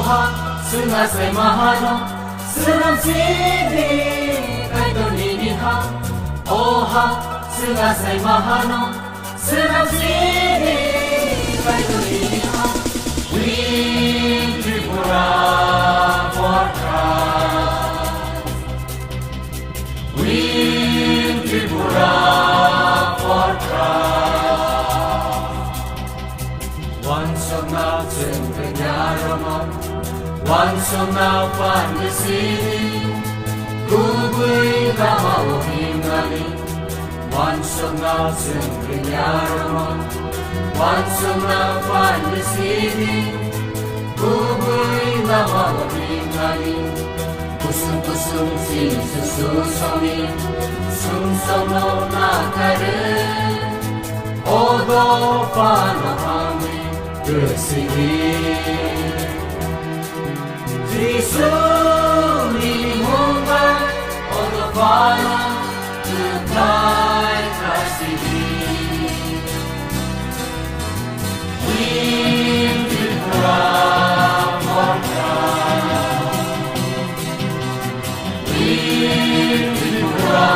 Oha sungasay mahalo Senam sini kaito niniha Oha sungasay mahalo Senam sini kaito niniha We Tripura for Christ We Tripura for Christ Once of mountain Penyaramon Once of now Pandesini Kubui Kamao Himgali Once of now Penyaramon Once of now Pandesini Kubui Kamao Himgali Kusum sini sususomi Sumsono nakare Odo pano hami Kesini Jisu minimumban Odo pano Tukai kasih We Tripura for Christ We Tripura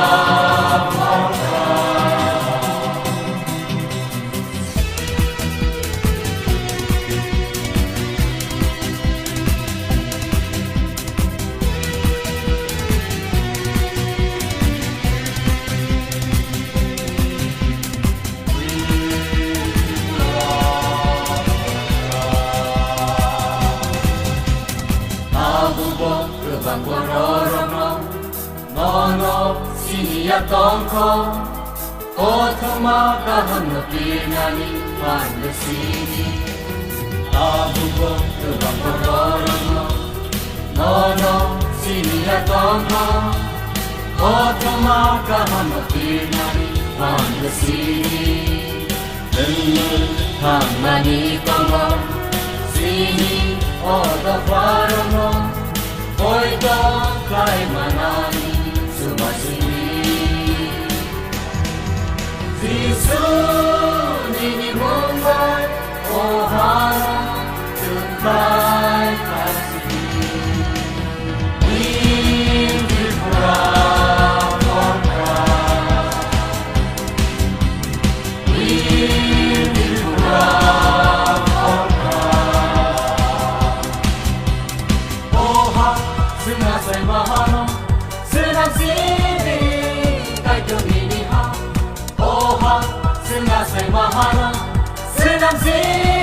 for Christ Kebang kororono Nono siya tongko Kotoma kaham na pinani Pandesini Abubo kebang kororono Nono siya tongko Kotoma kaham na pinani Pandesini Dengar hamani kongo Sini odo parono Oito kay manani sumasini Jisu nini mumbai ohana tukai kasih We Tripura for Christ We Tripura for Christ Oha sungasay mahalo Senam sini kaito niniha Oha sungasay mahalo Senam sini